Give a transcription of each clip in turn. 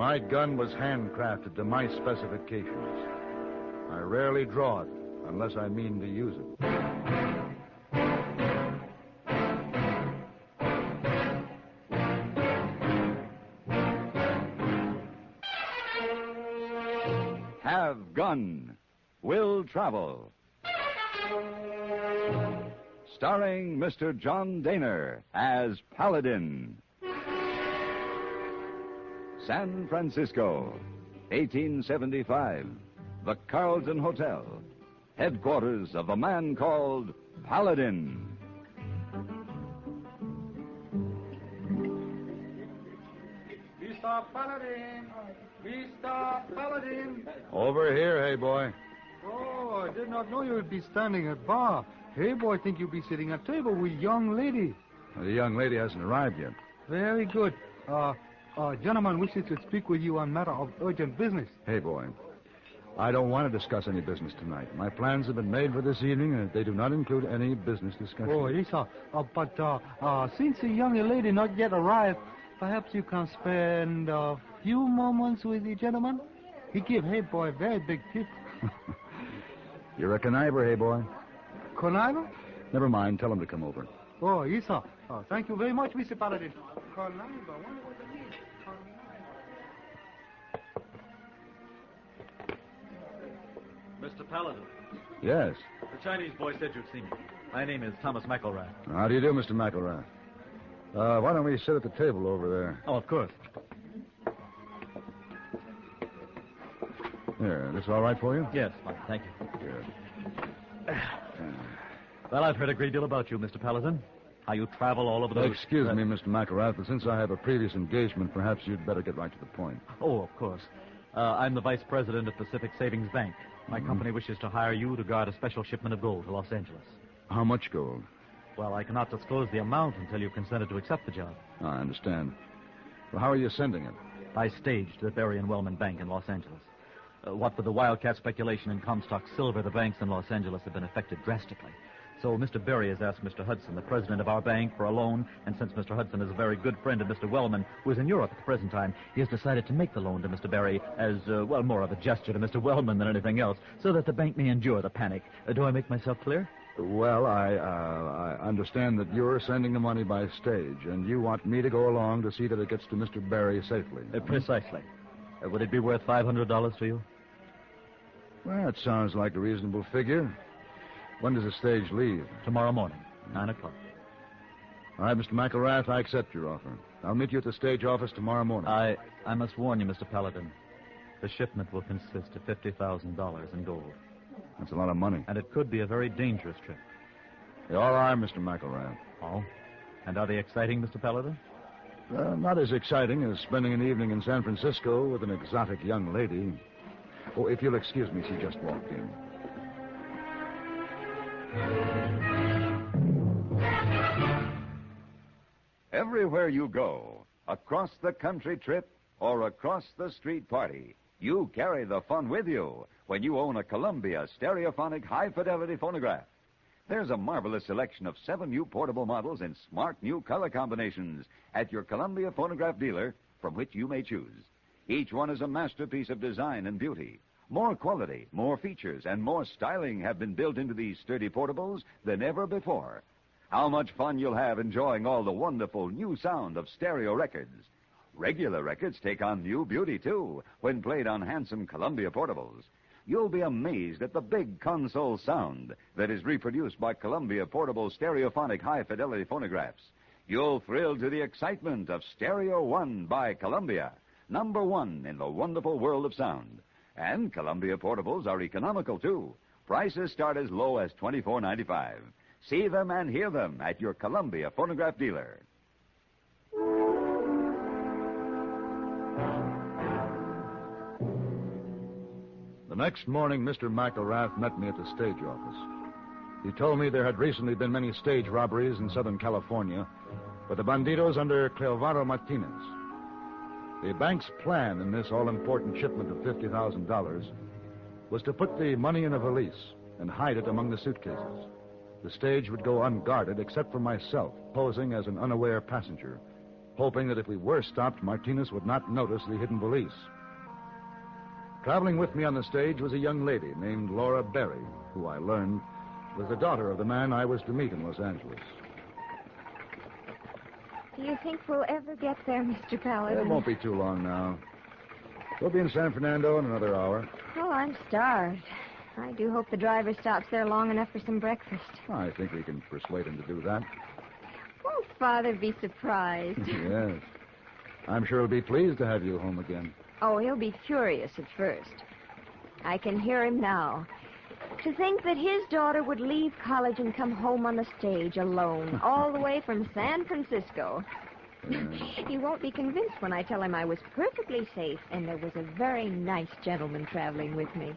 My gun was handcrafted to my specifications. I rarely draw it unless I mean to use it. Have Gun. Will Travel. Starring Mr. John Daner as Paladin. San Francisco, 1875. The Carlton Hotel, headquarters of the man called Paladin. Mr. Paladin! Mr. Paladin! Over here, hey boy. Oh, I did not know you would be standing at bar. Hey boy, think you'd be sitting at table with young lady. The young lady hasn't arrived yet. Very good. Gentleman wishes to speak with you on matter of urgent business. Hey boy, I don't want to discuss any business tonight. My plans have been made for this evening, and they do not include any business discussion. Oh, yes, sir. But since the young lady not yet arrived, perhaps you can spend a few moments with the gentleman? He give hey boy a very big tip. You're a conniver, hey boy. Conniver? Never mind. Tell him to come over. Oh, yes, sir. Oh, thank you very much, Mr. Paladin. Conniver. Wonder what it means. Mr. Paladin, Yes. the Chinese boy said you'd see me. My name is Thomas McElrath. How do you do, Mr. McElrath? Why don't we sit at the table over there? Oh, of course. Here, this all right for you? Yes, fine, thank you. Good. Well, I've heard a great deal about you, Mr. Paladin. How you travel all over the... Excuse me, Mr. McElrath, but since I have a previous engagement, perhaps you'd better get right to the point. Oh, of course. I'm the vice president of Pacific Savings Bank. My company wishes to hire you to guard a special shipment of gold to Los Angeles. How much gold? Well, I cannot disclose the amount until you've consented to accept the job. I understand. Well, how are you sending it? By stage to the Berry and Wellman Bank in Los Angeles. What with the wildcat speculation in Comstock silver, the banks in Los Angeles have been affected drastically. So Mr. Berry has asked Mr. Hudson, the president of our bank, for a loan, and since Mr. Hudson is a very good friend of Mr. Wellman, who is in Europe at the present time, he has decided to make the loan to Mr. Berry as, more of a gesture to Mr. Wellman than anything else, so that the bank may endure the panic. Do I make myself clear? Well, I understand that you're sending the money by stage, and you want me to go along to see that it gets to Mr. Berry safely. Precisely. Would it be worth $500 to you? Well, that sounds like a reasonable figure. When does the stage leave? Tomorrow morning, 9 o'clock. All right, Mr. McElrath, I accept your offer. I'll meet you at the stage office tomorrow morning. I must warn you, Mr. Paladin. The shipment will consist of $50,000 in gold. That's a lot of money. And it could be a very dangerous trip. They all are, Mr. McElrath. Oh? And are they exciting, Mr. Paladin? Not as exciting as spending an evening in San Francisco with an exotic young lady. Oh, if you'll excuse me, she just walked in. Everywhere you go, across the country trip or across the street party, you carry the fun with you when you own a Columbia stereophonic high-fidelity phonograph. There's a marvelous selection of 7 new portable models in smart new color combinations at your Columbia phonograph dealer from which you may choose. Each one is a masterpiece of design and beauty. More quality, more features, and more styling have been built into these sturdy portables than ever before. How much fun you'll have enjoying all the wonderful new sound of stereo records. Regular records take on new beauty, too, when played on handsome Columbia portables. You'll be amazed at the big console sound that is reproduced by Columbia portable stereophonic high-fidelity phonographs. You'll thrill to the excitement of Stereo One by Columbia, #1 in the wonderful world of sound. And Columbia portables are economical, too. Prices start as low as $24.95. See them and hear them at your Columbia phonograph dealer. The next morning, Mr. McElrath met me at the stage office. He told me there had recently been many stage robberies in Southern California with the bandidos under Cleovado Martinez. The bank's plan in this all-important shipment of $50,000 was to put the money in a valise and hide it among the suitcases. The stage would go unguarded except for myself, posing as an unaware passenger, hoping that if we were stopped, Martinez would not notice the hidden police. Traveling with me on the stage was a young lady named Laura Berry, who I learned was the daughter of the man I was to meet in Los Angeles. Do you think we'll ever get there, Mr. Paladin? It won't be too long now. We'll be in San Fernando in another hour. Oh, I'm starved. I do hope the driver stops there long enough for some breakfast. I think we can persuade him to do that. Won't Father be surprised? Yes. I'm sure he'll be pleased to have you home again. Oh, he'll be furious at first. I can hear him now. To think that his daughter would leave college and come home on the stage alone, all the way from San Francisco. He won't be convinced when I tell him I was perfectly safe and there was a very nice gentleman traveling with me.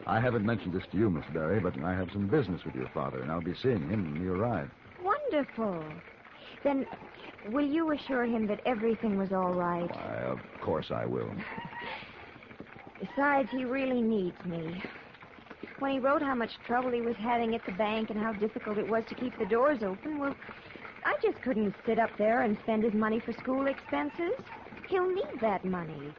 I haven't mentioned this to you, Miss Berry, but I have some business with your father, and I'll be seeing him when you arrive. Wonderful. Then, will you assure him that everything was all right? Why, of course I will. Besides, he really needs me. When he wrote how much trouble he was having at the bank and how difficult it was to keep the doors open, well, I just couldn't sit up there and spend his money for school expenses. He'll need that money.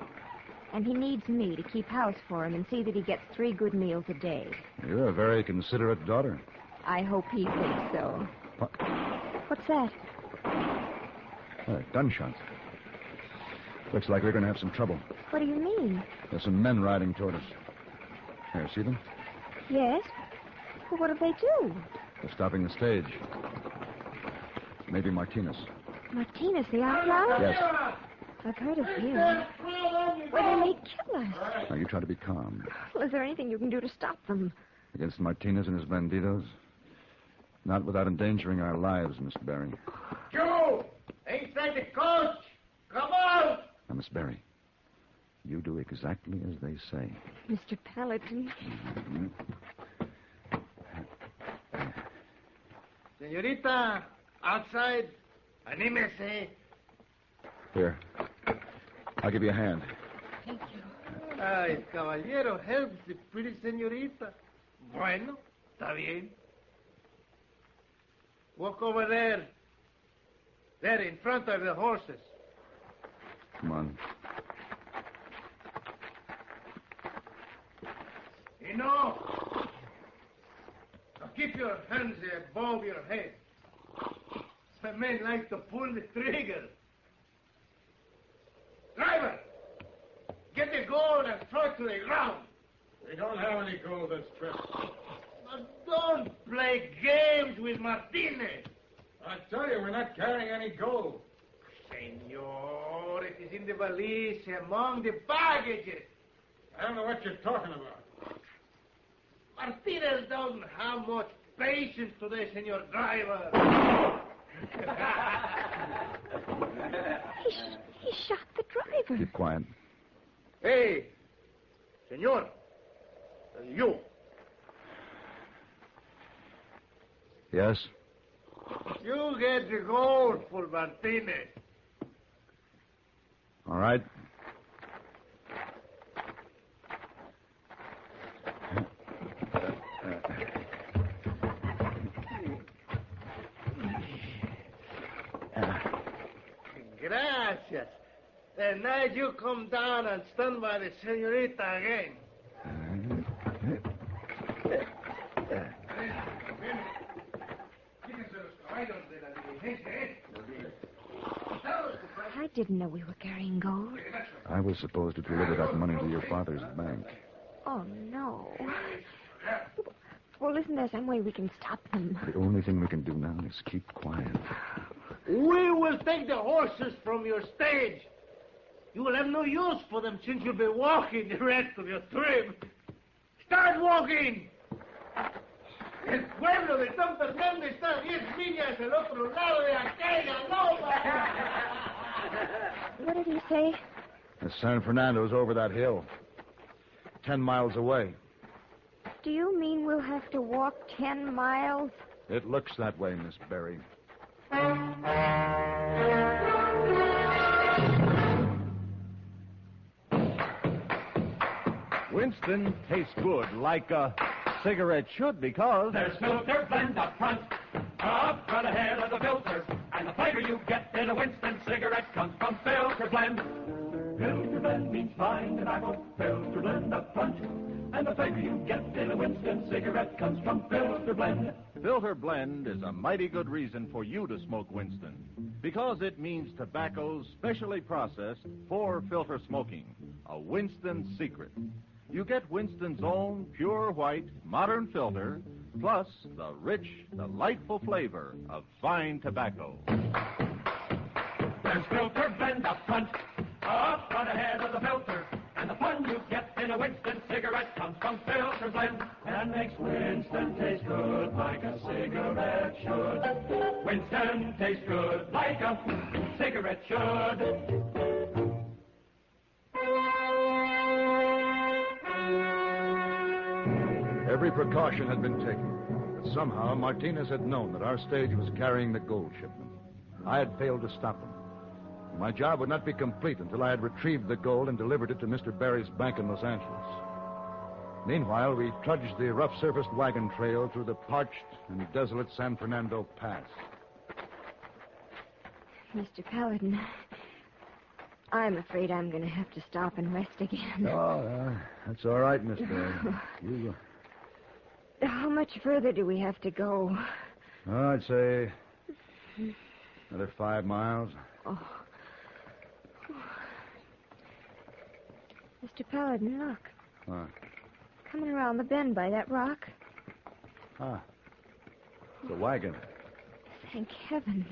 And he needs me to keep house for him and see that he gets 3 good meals a day. You're a very considerate daughter. I hope he thinks so. What? What's that? Gunshots. Looks like we're going to have some trouble. What do you mean? There's some men riding toward us. Here, see them? Yes? Well, what do they do? They're stopping the stage. Maybe Martinez. Martinez, the outlaw? Yes. I've heard of him. Well, they may kill us. Now, you try to be calm. Well, is there anything you can do to stop them? Against Martinez and his banditos? Not without endangering our lives, Miss Berry. Joe! Inside the coach! Come on! Now, Miss Berry, you do exactly as they say. Mr. Paladin. Mm-hmm. Señorita, outside. Anímese. Here. I'll give you a hand. Thank you. Ay, caballero helps the pretty señorita. Bueno, está bien. Walk over there. There, in front of the horses. Come on. Enough! Now keep your hands above your head. Some men like to pull the trigger. Driver! Get the gold and throw it to the ground. We don't have any gold this trip. Now don't play games with Martinez. I tell you, we're not carrying any gold. Senor, it is in the valise among the baggages. I don't know what you're talking about. Martinez doesn't have much patience today, Senor Driver. He shot the driver. Keep quiet. Hey, Senor, you. Yes? You get the gold for Martinez. All right. Gracias. And now you come down and stand by the señorita again. I didn't know we were carrying gold. I was supposed to deliver that money to your father's bank. Oh, no. Well, listen, there's some way we can stop them. The only thing we can do now is keep quiet. We will take the horses from your stage. You will have no use for them since you'll be walking the rest of your trip. Start walking. El pueblo de San Fernando está 10 millas al otro lado de aquella loma. What did he say? San Fernando's over that hill. 10 miles away. Do you mean we'll have to walk 10 miles? It looks that way, Miss Berry. Winston tastes good, like a cigarette should, because there's filter blend up front ahead of the filters, and the flavor flavor you get in a Winston cigarette comes from Filter Blend. Filter Blend means fine tobacco, Filter Blend up front. And the flavor you get in a Winston cigarette comes from Filter Blend. Filter Blend is a mighty good reason for you to smoke Winston, because it means tobacco specially processed for filter smoking, a Winston secret. You get Winston's own pure white, modern filter, plus the rich, delightful flavor of fine tobacco. There's Filter Blend up front ahead of the filter. And the fun you get in a Winston cigarette comes from Filter Blend. And makes Winston taste good like a cigarette should. Winston tastes good like a cigarette should. Every precaution had been taken, but somehow Martinez had known that our stage was carrying the gold shipment. I had failed to stop him. My job would not be complete until I had retrieved the gold and delivered it to Mr. Barry's bank in Los Angeles. Meanwhile, we trudged the rough-surfaced wagon trail through the parched and desolate San Fernando Pass. Mr. Paladin, I'm afraid I'm going to have to stop and rest again. Oh, that's all right, Miss Barry. You How much further do we have to go? Oh, I'd say another 5 miles. Oh. Mr. Paladin, look. What? Coming around the bend by that rock. Ah. It's a wagon. Thank heavens.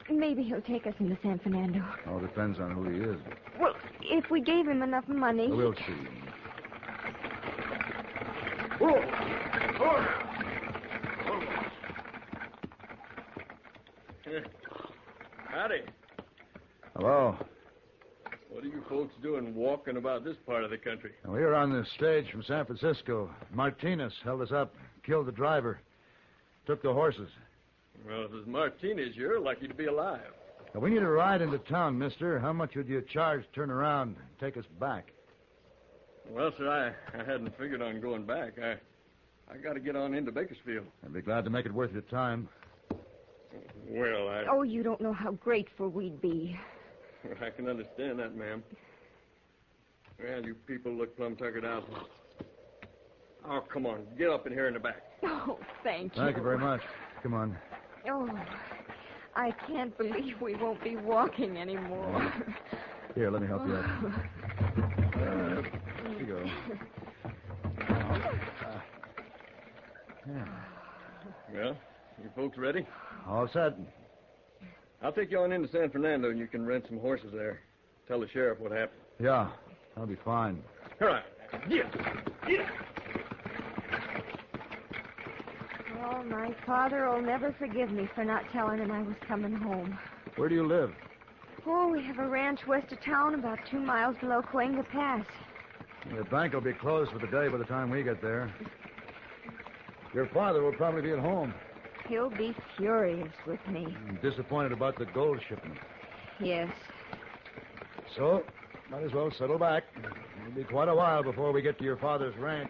Maybe he'll take us into San Fernando. All depends on who he is. Well, if we gave him enough money... We'll see. Whoa! Howdy. Hello. What are you folks doing walking about this part of the country? We were on the stage from San Francisco. Martinez held us up, killed the driver, took the horses. Well, if it's Martinez, you're lucky to be alive. Now, we need a ride into town, mister. How much would you charge to turn around and take us back? Well, sir, I hadn't figured on going back. I got to get on into Bakersfield. I'd be glad to make it worth your time. Well, Oh, you don't know how grateful we'd be. I can understand that, ma'am. Well, you people look plumb tuckered out. Oh, come on. Get up in here in the back. Oh, thank you. Thank you very much. Come on. Oh, I can't believe we won't be walking anymore. Here, let me help you up. Here you go. Yeah. Well, you folks ready? All set. I'll take you on into San Fernando, and you can rent some horses there. Tell the sheriff what happened. Yeah, that'll be fine. All right. Get. Oh, my father will never forgive me for not telling him I was coming home. Where do you live? Oh, we have a ranch west of town about 2 miles below Cuenca Pass. The bank will be closed for the day by the time we get there. Your father will probably be at home. He'll be furious with me. I'm disappointed about the gold shipment. Yes. So, might as well settle back. It'll be quite a while before we get to your father's ranch.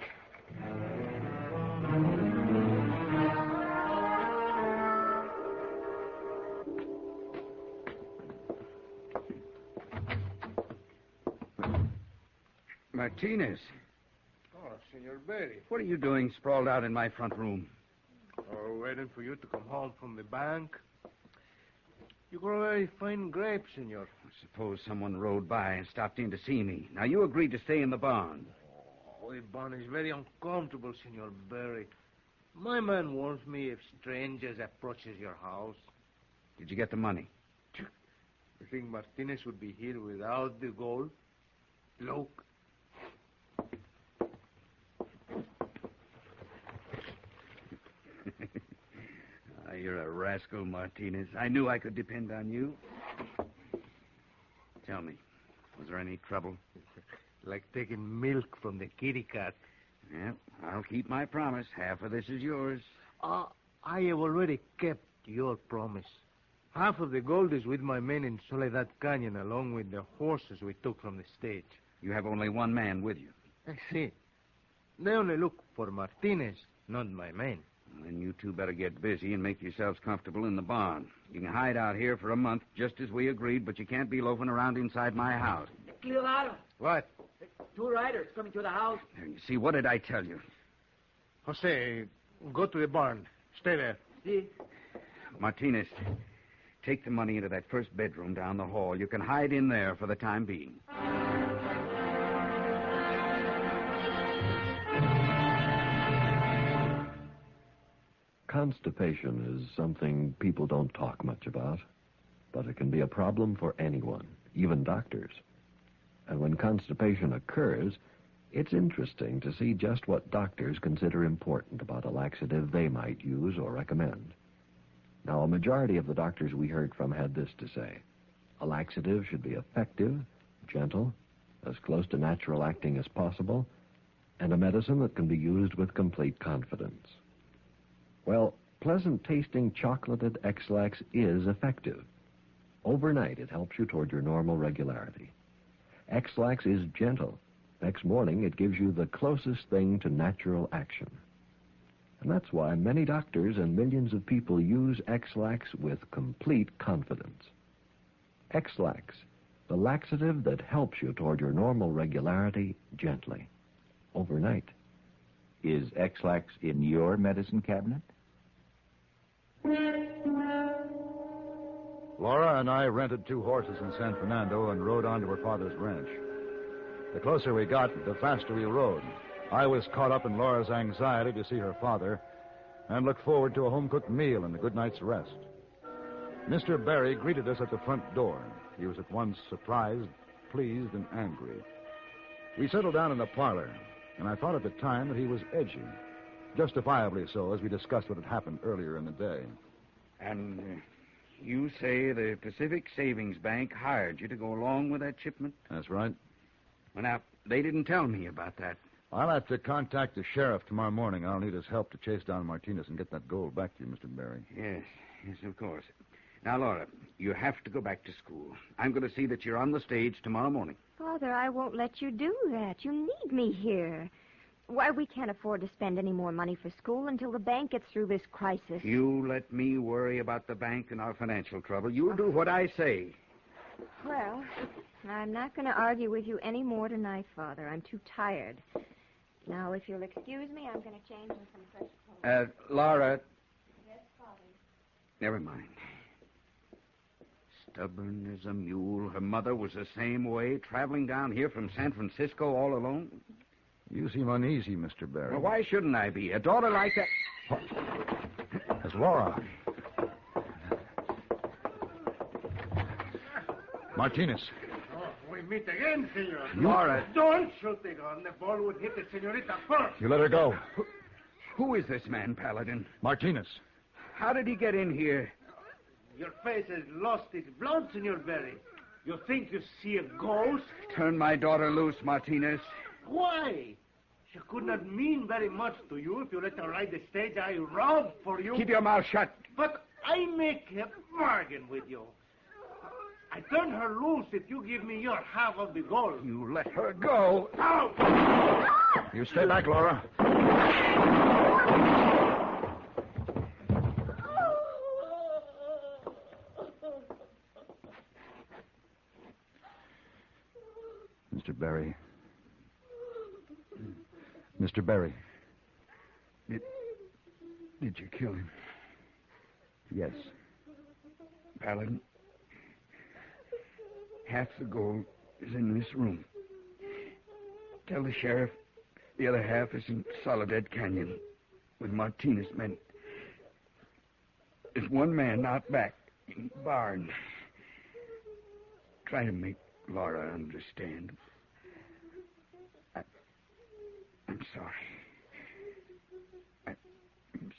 Martinez, Oh, Senor Berry. what are you doing sprawled out in my front room? Oh, waiting for you to come home from the bank. You grow very fine grapes, Senor. Suppose someone rode by and stopped in to see me. Now, you agreed to stay in the barn. Oh, the barn is very uncomfortable, Senor Berry. My man warns me if strangers approaches your house. Did you get the money? You think Martinez would be here without the gold? Look. You're a rascal, Martinez. I knew I could depend on you. Tell me, was there any trouble? Like taking milk from the kitty cat. Yeah, I'll keep my promise. Half of this is yours. I have already kept your promise. Half of the gold is with my men in Soledad Canyon, along with the horses we took from the stage. You have only one man with you. I see. They only look for Martinez, not my men. Then you two better get busy and make yourselves comfortable in the barn. You can hide out here for a month, just as we agreed, but you can't be loafing around inside my house. Clear. What? 2 riders coming to the house. There, you see, what did I tell you? Jose, go to the barn. Stay there. See? Martinez, take the money into that first bedroom down the hall. You can hide in there for the time being. Constipation is something people don't talk much about, but it can be a problem for anyone, even doctors. And when constipation occurs, it's interesting to see just what doctors consider important about a laxative they might use or recommend. Now, a majority of the doctors we heard from had this to say: a laxative should be effective, gentle, as close to natural acting as possible, and a medicine that can be used with complete confidence. Well, pleasant-tasting chocolated X-Lax is effective. Overnight, it helps you toward your normal regularity. X-Lax is gentle. Next morning, it gives you the closest thing to natural action. And that's why many doctors and millions of people use X-Lax with complete confidence. X-Lax, the laxative that helps you toward your normal regularity gently, overnight. Is X-Lax in your medicine cabinet? Laura and I rented 2 horses in San Fernando and rode on to her father's ranch. The closer we got, the faster we rode. I was caught up in Laura's anxiety to see her father and looked forward to a home-cooked meal and a good night's rest. Mr. Barry greeted us at the front door. He was at once surprised, pleased, and angry. We settled down in the parlor, and I thought at the time that he was edgy. Justifiably so, as we discussed what had happened earlier in the day. And you say the Pacific Savings Bank hired you to go along with that shipment? That's right. Well, now, they didn't tell me about that. I'll have to contact the sheriff tomorrow morning. I'll need his help to chase down Martinez and get that gold back to you, Mr. Barry. Yes, of course. Now, Laura, you have to go back to school. I'm going to see that you're on the stage tomorrow morning. Father, I won't let you do that. You need me here. Why, we can't afford to spend any more money for school until the bank gets through this crisis. You let me worry about the bank and our financial trouble. You'll do what I say. Well, I'm not going to argue with you any more tonight, Father. I'm too tired. Now, if you'll excuse me, I'm going to change into some fresh clothes. Laura. Yes, Father. Never mind. Stubborn as a mule. Her mother was the same way, traveling down here from San Francisco all alone. You seem uneasy, Mr. Barry. Well, why shouldn't I be? A daughter like that... It's Laura. Martinez. Oh, we meet again, senor. Laura. Don't shoot the gun. The ball would hit the senorita first. You let her go. Who is this man, Paladin? Martinez. How did he get in here? Your face has lost its blood, Senor Barry. You think you see a ghost? Turn my daughter loose, Martinez. Why? She could not mean very much to you if you let her ride the stage I robbed for you. Keep your mouth shut. But I make a bargain with you. I turn her loose if you give me your half of the gold. You let her go. Now! You stay back, Laura. Mr. Barry. Mr. Barry. Did you kill him? Yes. Paladin, half the gold is in this room. Tell the sheriff the other half is in Soledad Canyon with Martinez men. There's one man out back in the barn. Try to make Laura understand. I'm sorry. I'm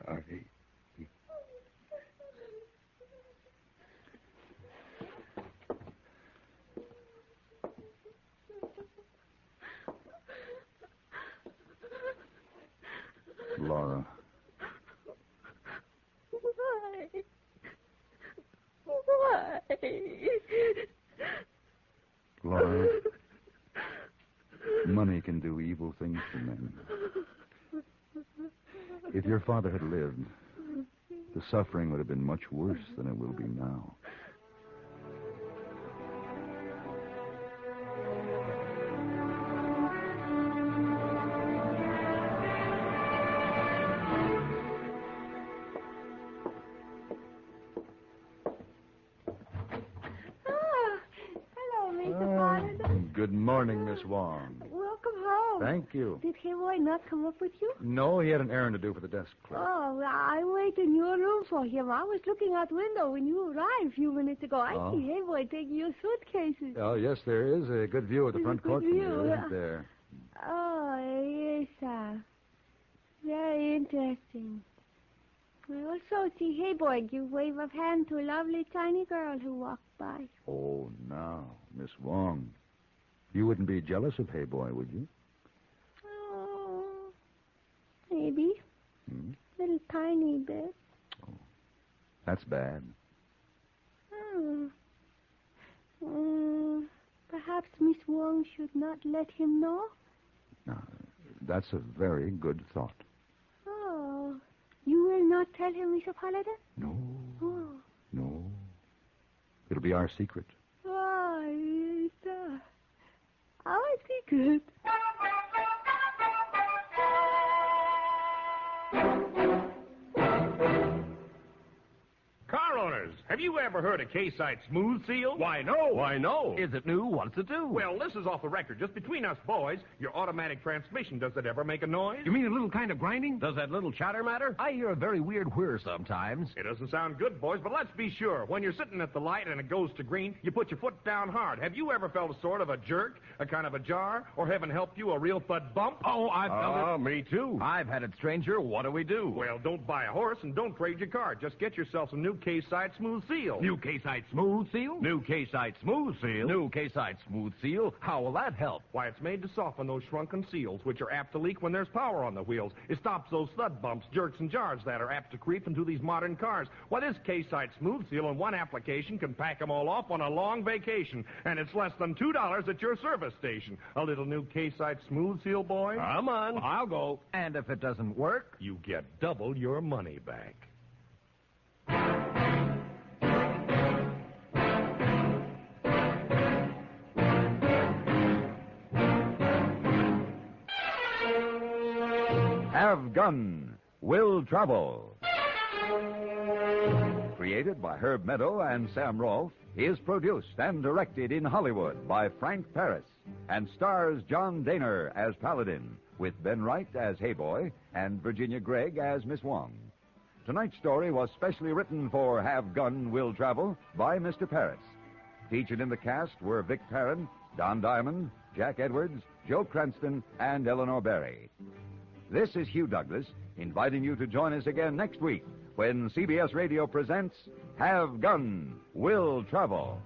sorry. Laura. Why? Why? Laura. Money can do evil things to men. If your father had lived, the suffering would have been much worse than it will be now. Good morning, Miss Wong. Welcome home. Thank you. Did Hayboy not come up with you? No, he had an errand to do for the desk clerk. Oh, I waited in your room for him. I was looking out the window when you arrived a few minutes ago. I see Hayboy taking your suitcases. Oh, yes, there is a good view of the front court from here, isn't there? Oh, yes, sir. Very interesting. I also see Hayboy give wave of hand to a lovely tiny girl who walked by. Oh, now, Miss Wong. You wouldn't be jealous of Hayboy, would you? Oh, maybe. Little tiny bit. Oh, that's bad. Perhaps Miss Wong should not let him know? Now, that's a very good thought. Oh, you will not tell him, Mr. Paladin? No. Oh. No. It'll be our secret. Oh, yes, sir. Our secret. Car owners, have you ever heard of K-Site Smooth Seal? Why, no. Why, no. Is it new? What's it do? Well, this is off the record. Just between us boys, your automatic transmission, does it ever make a noise? You mean a little kind of grinding? Does that little chatter matter? I hear a very weird whir sometimes. It doesn't sound good, boys, but let's be sure. When you're sitting at the light and it goes to green, you put your foot down hard. Have you ever felt a sort of a jerk, a kind of a jar, or heaven help you, a real thud bump? Oh, I've felt it. Me too. I've had it, stranger. What do we do? Well, don't buy a horse and don't trade your car. Just get yourself some new K-Site Smooth Seal. New K-Site Smooth Seal? New K-Site Smooth Seal. New K-Site Smooth Seal? How will that help? Why, it's made to soften those shrunken seals, which are apt to leak when there's power on the wheels. It stops those thud bumps, jerks, and jars that are apt to creep into these modern cars. Why, this K-Site Smooth Seal in one application can pack them all off on a long vacation, and it's less than $2 at your service station. A little new K-Site Smooth Seal, boy? Come on. I'll go. And if it doesn't work? You get double your money back. Have Gun, Will Travel. Created by Herb Meadow and Sam Rolfe, is produced and directed in Hollywood by Frank Paris and stars John Daner as Paladin, with Ben Wright as Hayboy and Virginia Gregg as Miss Wong. Tonight's story was specially written for Have Gun, Will Travel by Mr. Paris. Featured in the cast were Vic Perrin, Don Diamond, Jack Edwards, Joe Cranston, and Eleanor Berry. This is Hugh Douglas, inviting you to join us again next week when CBS Radio presents Have Gun, Will Travel.